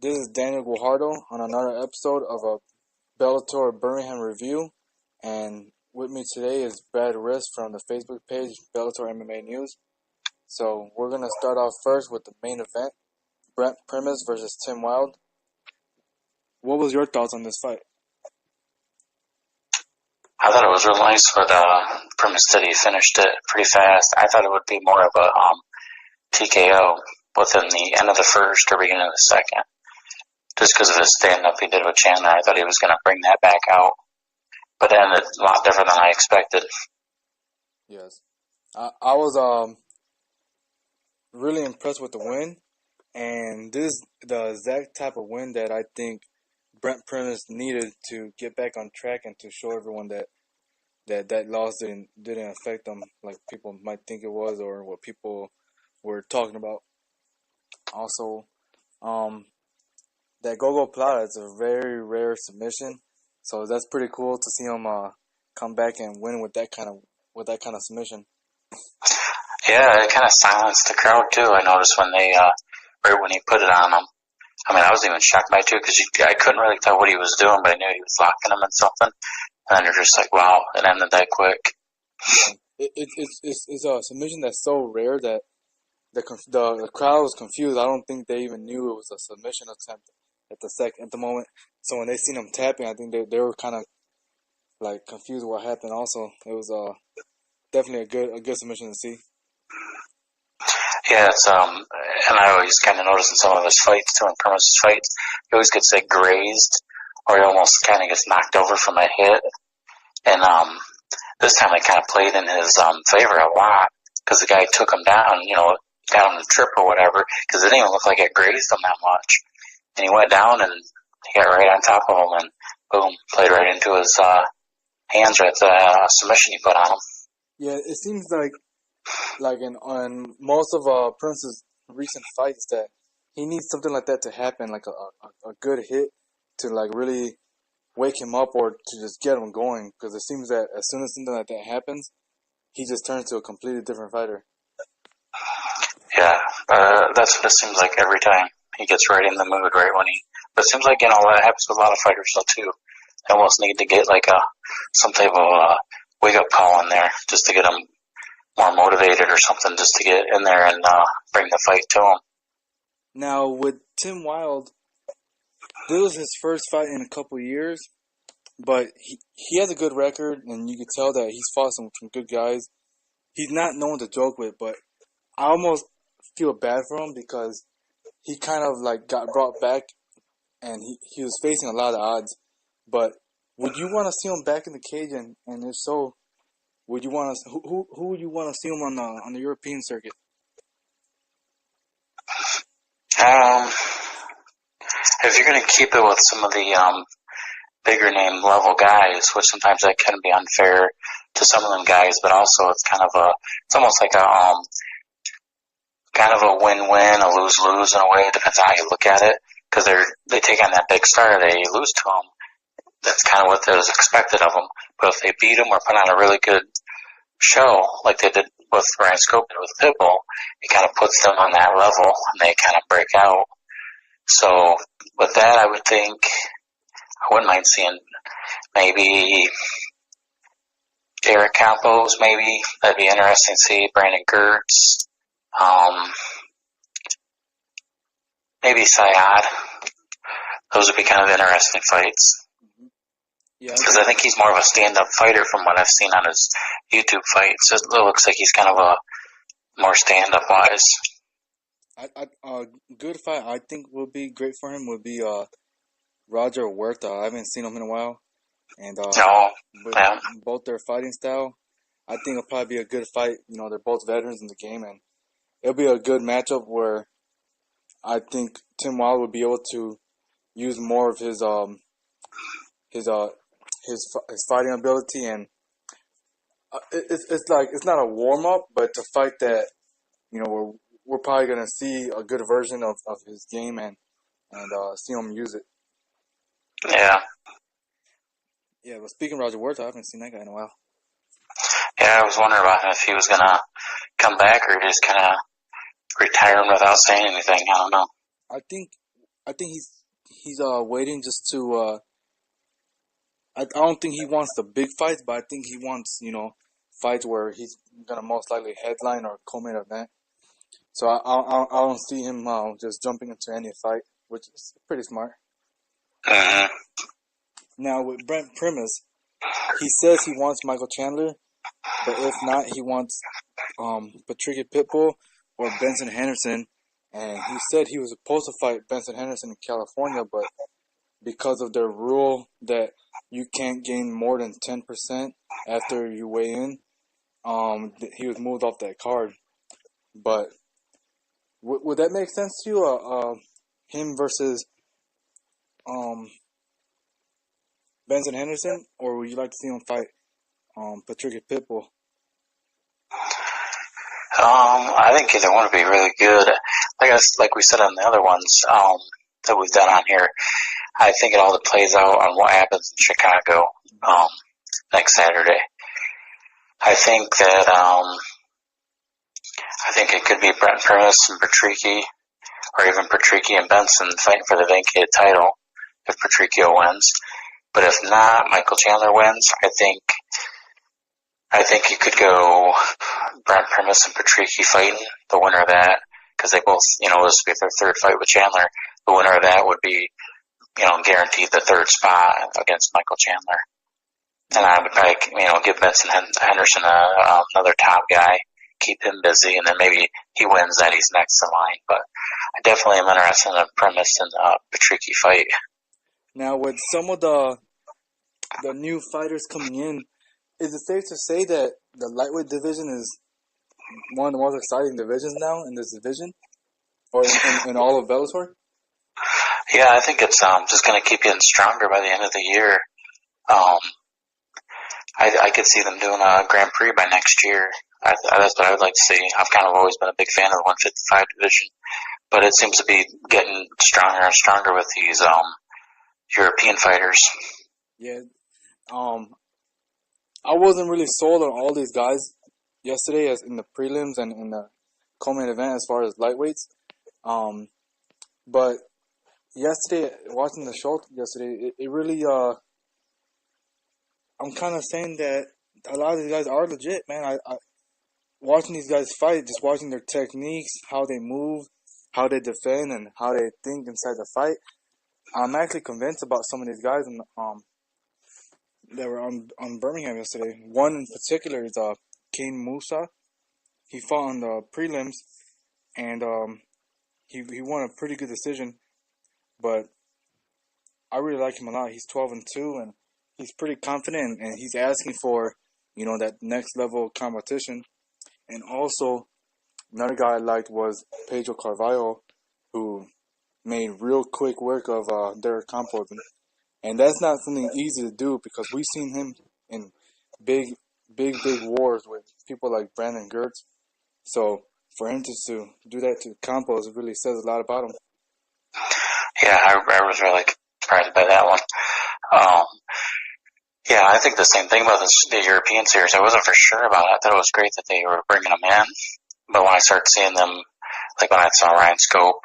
This is Daniel Guajardo on another episode of a Bellator Birmingham review, and with me today is Brad Riss from the Facebook page Bellator MMA News. So we're gonna start off first with the main event: Brent Primus versus Tim Wilde. What was your thoughts on this fight? I thought it was real nice for the Primus that he finished it pretty fast. I thought it would be more of a TKO within the end of the first or beginning of the second. Just because of his stand-up he did with Chandler, I thought he was going to bring that back out. But it ended a lot different than I expected. Yes. I was really impressed with the win, and this is the exact type of win that I think Brent Primus needed to get back on track and to show everyone that loss didn't affect them like people might think it was or what people were talking about. Also, that go plata is a very rare submission, so that's pretty cool to see him come back and win with that kind of submission. Yeah, it kind of silenced the crowd too. I noticed when they right when he put it on him. I mean, I was even shocked by it too because I couldn't really tell what he was doing, but I knew he was locking him in something. And then you're just like, wow, it ended that quick. It's a submission that's so rare that the crowd was confused. I don't think they even knew it was a submission attempt at the moment. So when they seen him tapping, I think they were kind of like confused what happened. Also, it was definitely a good submission to see. Yeah, it's and I always kind of notice in some of his fights too, in Primus' fights, he always gets like grazed, or he almost kind of gets knocked over from a hit. And this time it kind of played in his favor a lot because the guy took him down, got him to trip or whatever, because it didn't even look like it grazed him that much. And he went down and he got right on top of him, and boom, played right into his hands right at the submission he put on him. Yeah, it seems like on most of Prince's recent fights that he needs something like that to happen, like a good hit to like really wake him up or to just get him going. Because it seems that as soon as something like that happens, he just turns to a completely different fighter. Yeah, that's what it seems like every time. He gets right in the mood right when he. But it seems like that happens with a lot of fighters though too. They almost need to get like some type of wake up call in there just to get them more motivated or something, just to get in there and bring the fight to him. Now with Tim Wilde, this was his first fight in a couple years, but he has a good record, and you can tell that he's fought some good guys. He's not known to joke with, but I almost feel bad for him because he kind of like got brought back, and he was facing a lot of odds. But would you want to see him back in the cage, and if so, would you want to who would you want to see him on the European circuit? If you're going to keep it with some of the bigger name level guys, which sometimes that can be unfair to some of them guys, but also it's it's almost like a kind of a win-win, a lose-lose in a way. It depends on how you look at it, because they take on that big star, they lose to them. That's kind of what was expected of them. But if they beat them or put on a really good show, like they did with Ryan Scope and with Pitbull, it kind of puts them on that level, and they kind of break out. So with that, I would think I wouldn't mind seeing maybe Eric Campos, maybe. That'd be interesting to see. Brandon Gertz. Maybe Syed. Those would be kind of interesting fights. Yeah, because I think he's more of a stand-up fighter from what I've seen on his YouTube fights. It looks like he's kind of a more stand-up wise. A good fight I think would be great for him would be Roger Huerta. I haven't seen him in a while, and both their fighting style, I think it'll probably be a good fight. They're both veterans in the game, and it'll be a good matchup where I think Tim Wilde would be able to use more of his fighting ability, and it's not a warm up, but to fight that we're probably gonna see a good version of his game and see him use it. Yeah, but speaking of Roger Huerta, I haven't seen that guy in a while. Yeah, I was wondering about him if he was gonna come back or just kind of retiring without saying anything. I don't know. I think I think he's waiting just to. I don't think he wants the big fights, but I think he wants fights where he's gonna most likely headline or co-main event. So I don't see him just jumping into any fight, which is pretty smart. Now with Brent Primus, he says he wants Michael Chandler, but if not, he wants Patricia Pitbull or Benson Henderson. And he said he was supposed to fight Benson Henderson in California, but because of their rule that you can't gain more than 10% after you weigh in, he was moved off that card. But would that make sense to you? Him versus Benson Henderson, or would you like to see him fight Patricia Pitbull? I think either one would be really good. Like we said on the other ones that we've done on here, I think it all plays out on what happens in Chicago next Saturday. I think it could be Brent Primus and Patricky, or even Patricky and Benson fighting for the vacated title if Patricio wins. But if not, Michael Chandler wins. I think it could go Brent Primus and Patricky fighting, the winner of that, because they both, this would be their third fight with Chandler. The winner of that would be, guaranteed the third spot against Michael Chandler. And I would probably, give Benson Henderson another top guy, keep him busy, and then maybe he wins that, he's next in line. But I definitely am interested in a Primus and Patricky fight. Now, with some of the new fighters coming in, is it safe to say that the lightweight division is one of the most exciting divisions now in this division? Or in all of Bellator? Yeah, I think it's just going to keep getting stronger by the end of the year. I could see them doing a Grand Prix by next year. That's what I would like to see. I've kind of always been a big fan of the 155 division, but it seems to be getting stronger and stronger with these European fighters. Yeah. I wasn't really sold on all these guys yesterday as in the prelims and in the co-main event as far as lightweights. But yesterday, watching the show yesterday, it really, I'm kind of saying that a lot of these guys are legit, man. I watching these guys fight, just watching their techniques, how they move, how they defend, and how they think inside the fight. I'm actually convinced about some of these guys that were on Birmingham yesterday. One in particular is Kane Musa. He fought on the prelims, and he won a pretty good decision. But I really like him a lot. He's 12-2, and he's pretty confident, and he's asking for that next level competition. And also, another guy I liked was Pedro Carvahlo, who made real quick work of their campos. And that's not something easy to do because we've seen him in big wars with people like Brandon Gertz. So for him to do that to Campos, it really says a lot about him. Yeah, I was really surprised by that one. Yeah, I think the same thing about the European series. I wasn't for sure about it. I thought it was great that they were bringing them in. But when I started seeing them, like when I saw Ryan Scope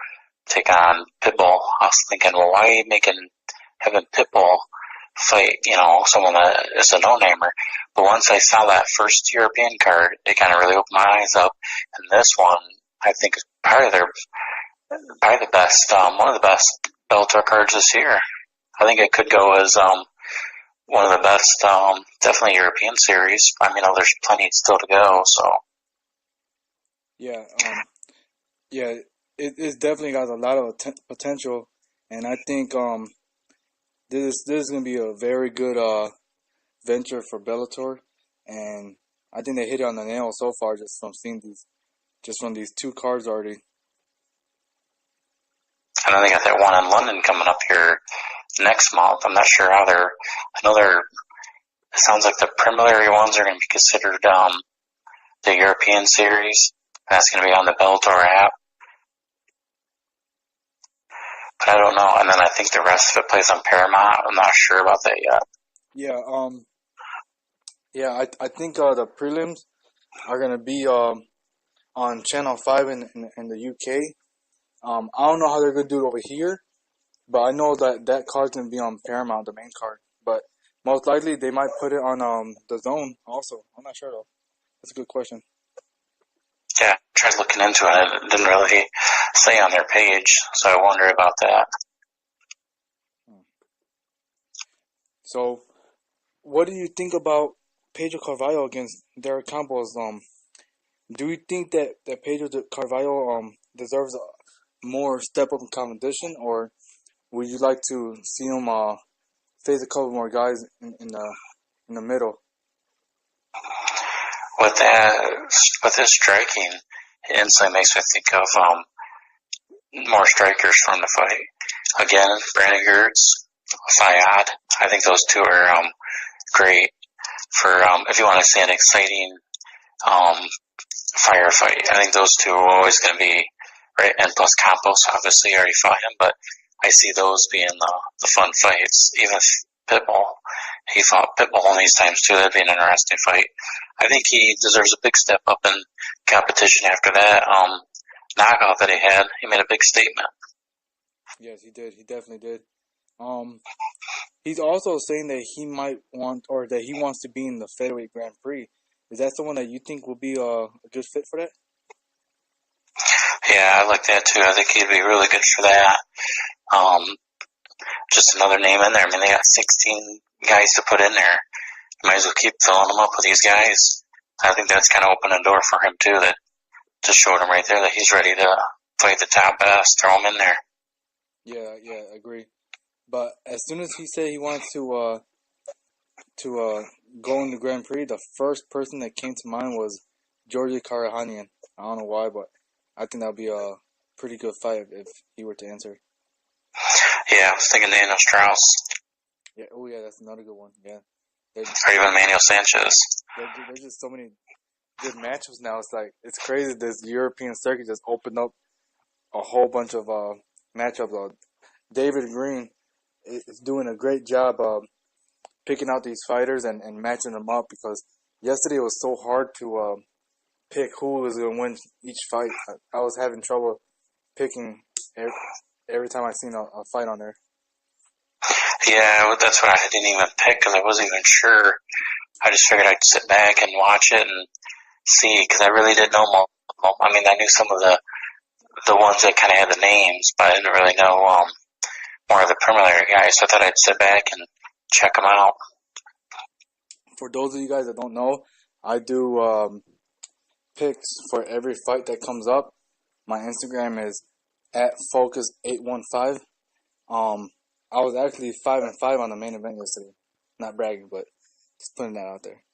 take on Pitbull, I was thinking, well, why are you having Pitbull fight, someone that is a no-namer? But once I saw that first European card, it kind of really opened my eyes up. And this one, I think, is probably the best, one of the best Bellator cards this year. I think it could go as one of the best, definitely European series. I mean, there's plenty still to go, so. Yeah, it's definitely got a lot of potential, and I think this is going to be a very good venture for Bellator, and I think they hit it on the nail so far just from these two cards already. And then they got that one in London coming up here next month. I'm not sure how it sounds like the preliminary ones are going to be considered the European series. That's going to be on the Bellator app. But I don't know. And then I think the rest of it plays on Paramount. I'm not sure about that yet. Yeah, I think the prelims are going to be on Channel 5 in the UK. I don't know how they're going to do it over here, but I know that that card's gonna be on Paramount, the main card. But most likely they might put it on the Zone also. I'm not sure though. That's a good question. Yeah, I tried looking into it. It didn't really say on their page, so I wonder about that. So, what do you think about Pedro Carvahlo against Derek Campos? Do you think that Pedro Carvahlo deserves a more step up in competition, or would you like to see him face a couple more guys in the middle? With that, with his striking, it instantly makes me think of more strikers from the fight. Again, Brandon Gertz, Fayad. I think those two are great for if you want to see an exciting firefight. I think those two are always going to be right. And plus Campos, obviously, I already fought him, but I see those being the fun fights. Even if Pitbull, he fought Pitbull these times too. That'd be an interesting fight. I think he deserves a big step up in competition after that knockout that he had. He made a big statement. Yes, he did. He definitely did. He's also saying that he might want, or that he wants to be in the featherweight Grand Prix. Is that someone that you think will be a good fit for that? Yeah, I like that too. I think he'd be really good for that. Just another name in there. I mean, they got 16 guys to put in there. You might as well keep filling them up with these guys. I think that's kind of opened a door for him too. That just showed him right there that he's ready to fight the top best. Throw him in there. Yeah, I agree. But as soon as he said he wants to go in the Grand Prix, the first person that came to mind was Georgi Karahanian. I don't know why, but I think that would be a pretty good fight if he were to answer. Yeah, I was thinking Daniel Strauss. Yeah, oh yeah, that's another good one. Yeah. Or even Manuel Sanchez. There's just so many good matchups now. It's like, it's crazy. This European circuit just opened up a whole bunch of matchups. David Green is doing a great job picking out these fighters and matching them up, because yesterday it was so hard to pick who was going to win each fight. I was having trouble picking every time I seen a fight on there. Yeah, that's what I didn't even pick because I wasn't even sure. I just figured I'd sit back and watch it and see, because I really didn't know more. I mean, I knew some of the ones that kind of had the names, but I didn't really know more of the preliminary guys, so I thought I'd sit back and check them out. For those of you guys that don't know, I do picks for every fight that comes up. My Instagram is @focus815. I was actually 5-5 on the main event yesterday. Not bragging, but just putting that out there.